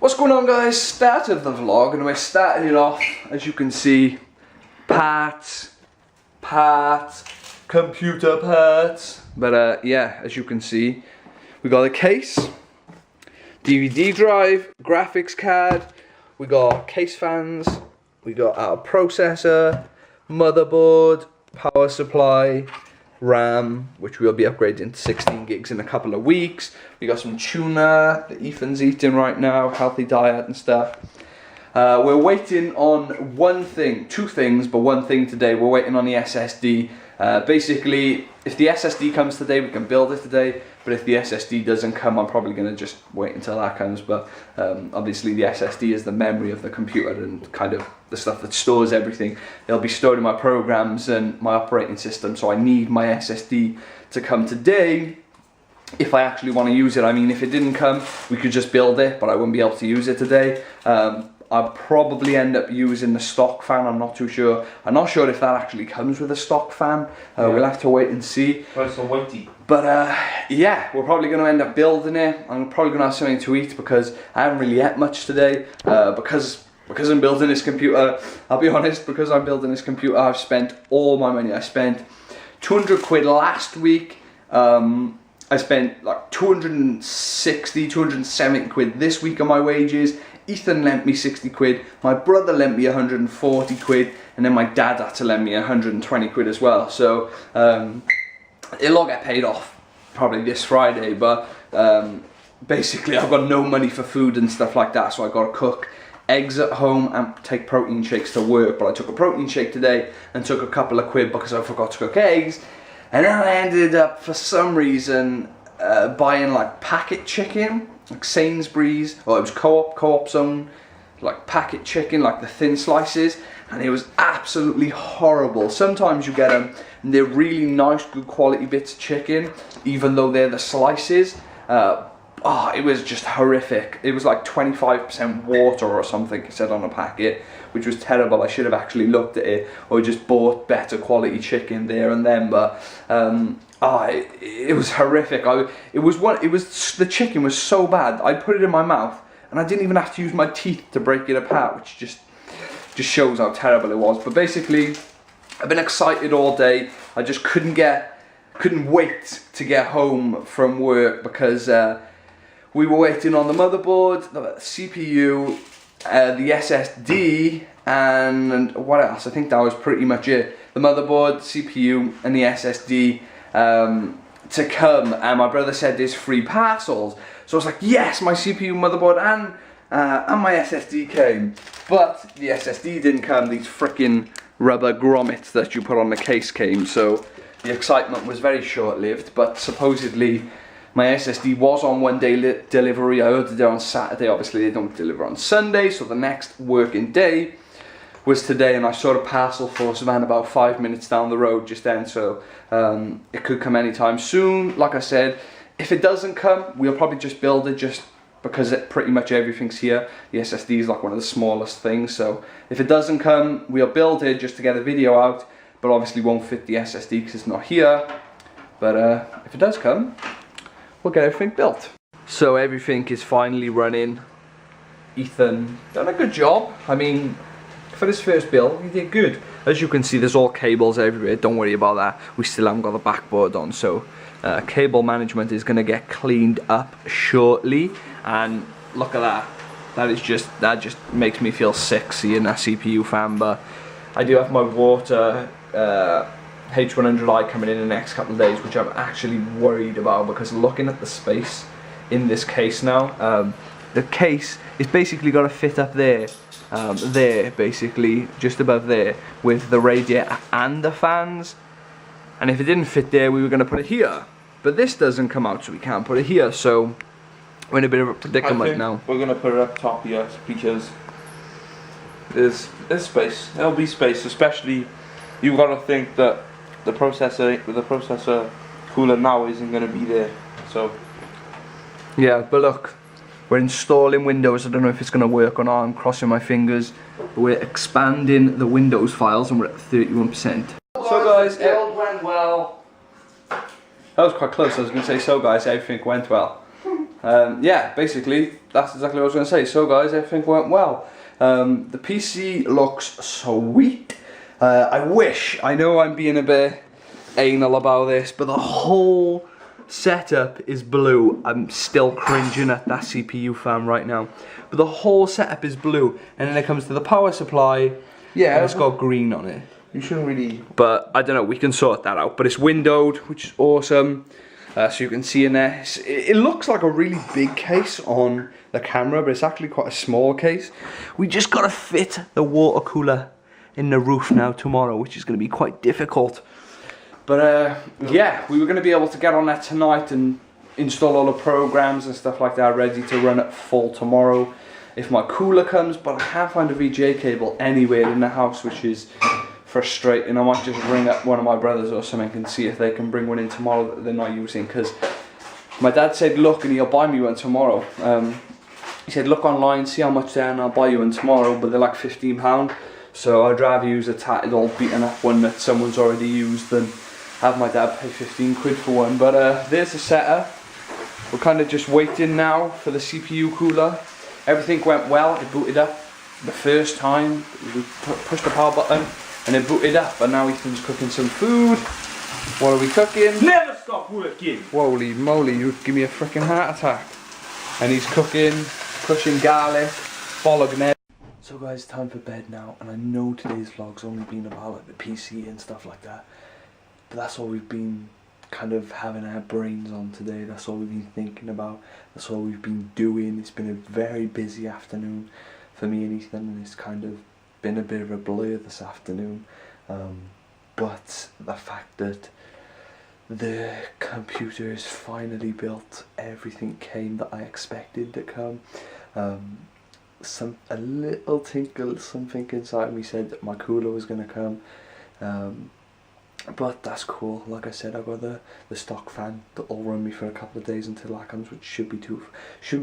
What's going on, guys? Start of the vlog, and we're starting it off, as you can see, parts, computer parts. But yeah, as you can see, we got a case, DVD drive, graphics card, we got case fans, we got our processor, motherboard, power supply, RAM, which we'll be upgrading to 16 gigs in a couple of weeks. We got some tuna that Ethan's eating right now, healthy diet and stuff. We're waiting on two things, but one thing today. We're waiting on the SSD. Basically, if the SSD comes today, we can build it today. But if the SSD doesn't come, I'm probably going to just wait until that comes. But obviously the SSD is the memory of the computer and kind of the stuff that stores everything. It'll be stored in my programs and my operating system. So I need my SSD to come today if I actually want to use it. I mean, if it didn't come, we could just build it, but I wouldn't be able to use it today. I'll probably end up using the stock fan. I'm not too sure. I'm not sure if that actually comes with a stock fan. We'll have to wait and see. It's so weighty. But yeah, we're probably going to end up building it. I'm probably going to have something to eat because I haven't really ate much today. Because I'm building this computer, I'll be honest, because I'm building this computer, I've spent all my money. I spent 200 quid last week. I spent like 260, 270 quid this week on my wages. Ethan lent me 60 quid, my brother lent me 140 quid, and then my dad had to lend me 120 quid as well. So it'll all get paid off probably this Friday, but basically I've got no money for food and stuff like that, so I've got to cook eggs at home and take protein shakes to work. But I took a protein shake today and took a couple of quid because I forgot to cook eggs, and then I ended up for some reason buying like packet chicken, like Sainsbury's, or it was Co-op Zone, like packet chicken, like the thin slices, and it was absolutely horrible. Sometimes you get them and they're really nice, good quality bits of chicken, even though they're the slices. It was just horrific. It was like 25% water or something, it said on the packet, which was terrible. I should have actually looked at it or just bought better quality chicken there and then, but it was horrific. The chicken was so bad. I put it in my mouth and I didn't even have to use my teeth to break it apart, which just shows how terrible it was. But basically, I've been excited all day. I just couldn't wait to get home from work because we were waiting on the motherboard, the CPU, the SSD, and what else? I think that was pretty much it. The motherboard, CPU, and the SSD to come. And my brother said there's 3 parcels. So I was like, yes, my CPU, motherboard, and my SSD came. But the SSD didn't come. These freaking rubber grommets that you put on the case came. So the excitement was very short-lived. But supposedly my SSD was on one-day delivery. I ordered it on Saturday. Obviously, they don't deliver on Sunday. So the next working day was today, and I saw a parcel for Savannah about 5 minutes down the road just then. So it could come anytime soon. Like I said, if it doesn't come, we'll probably just build it just because pretty much everything's here. The SSD is like one of the smallest things. So if it doesn't come, we'll build it just to get a video out. But obviously won't fit the SSD because it's not here. But if it does come, we'll get everything built. So everything is finally running. Ethan done a good job. I mean, for this first build, he did good. As you can see, there's all cables everywhere. Don't worry about that. We still haven't got the backboard on, so cable management is going to get cleaned up shortly. And look at that. That just makes me feel sick seeing that CPU fan. But I do have my water H100i coming in the next couple of days, which I'm actually worried about because looking at the space in this case now, the case is basically got to fit up there, basically just above there with the radiator and the fans. And if it didn't fit there, we were going to put it here, but this doesn't come out, so we can't put it here. So we're in a bit of a predicament now. We're going to put it up top here because there's space. There'll be space, especially you've got to think that the processor cooler now isn't going to be there. So yeah, but look, we're installing Windows. I don't know if it's going to work or not. I'm crossing my fingers. We're expanding the Windows files and we're at 31%. So guys, the build went well. That was quite close. I was going to say, so guys, everything went well. yeah, basically that's exactly what I was going to say. So guys, everything went well. The PC looks sweet. I know I'm being a bit anal about this, but the whole setup is blue. I'm still cringing at that CPU fan right now. But the whole setup is blue, and then it comes to the power supply, Yeah, and it's got green on it. You shouldn't really. But I don't know, we can sort that out. But it's windowed, which is awesome. So you can see in there, it looks like a really big case on the camera, but it's actually quite a small case. We just got to fit the water cooler in the roof now tomorrow, which is going to be quite difficult. But yeah, we were going to be able to get on that tonight and install all the programs and stuff like that, ready to run at full tomorrow if my cooler comes. But I can't find a VGA cable anywhere in the house, which is frustrating. I might just ring up one of my brothers or something and see if they can bring one in tomorrow that they're not using, because my dad said look and he'll buy me one tomorrow. He said look online, see how much they are, and I'll buy you one tomorrow, but they're like £15. So I'd rather use a tattered, all beaten up one that someone's already used than have my dad pay 15 quid for one. But there's the setup. We're kind of just waiting now for the CPU cooler. Everything went well. It booted up the first time. We pushed the power button and it booted up. And now Ethan's cooking some food. What are we cooking? Never stop working! Holy moly, you give me a freaking heart attack. And he's cooking, crushing garlic, bolognese. So guys, time for bed now, and I know today's vlog's only been about like the PC and stuff like that, but that's all we've been kind of having our brains on today. That's all we've been thinking about, that's all we've been doing. It's been a very busy afternoon for me and Ethan, and it's kind of been a bit of a blur this afternoon, but the fact that the computer is finally built, everything came that I expected to come. A little tinkle, something inside me said that my cooler was gonna come, but that's cool. Like I said, I got the stock fan that will run me for a couple of days until that comes, which shouldn't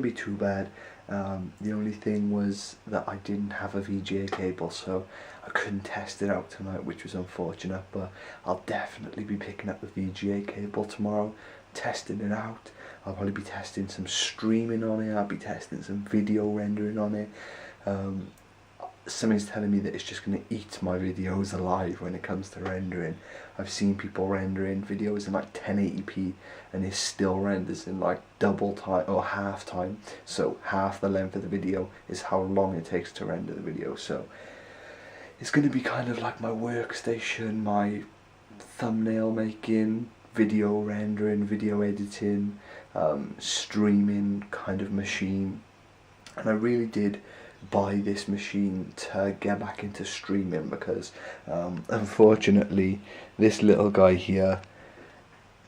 be too bad. The only thing was that I didn't have a VGA cable, so I couldn't test it out tonight, which was unfortunate, but I'll definitely be picking up the VGA cable tomorrow, testing it out. I'll probably be testing some streaming on it, I'll be testing some video rendering on it. Something's telling me that it's just going to eat my videos alive when it comes to rendering. I've seen people rendering videos in like 1080p and it still renders in like double time or half time. So half the length of the video is how long it takes to render the video. So it's going to be kind of like my workstation, my thumbnail making, video rendering, video editing, streaming kind of machine. And I really did buy this machine to get back into streaming because unfortunately this little guy here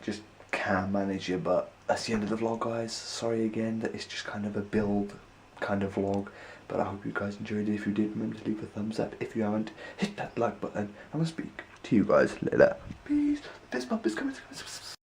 just can't manage it. But that's the end of the vlog, guys. Sorry again that it's just kind of a build kind of vlog, but I hope you guys enjoyed it. If you did, remember to leave a thumbs up. If you haven't, hit that like button. I'm gonna speak to you guys later. Peace. This pump is coming.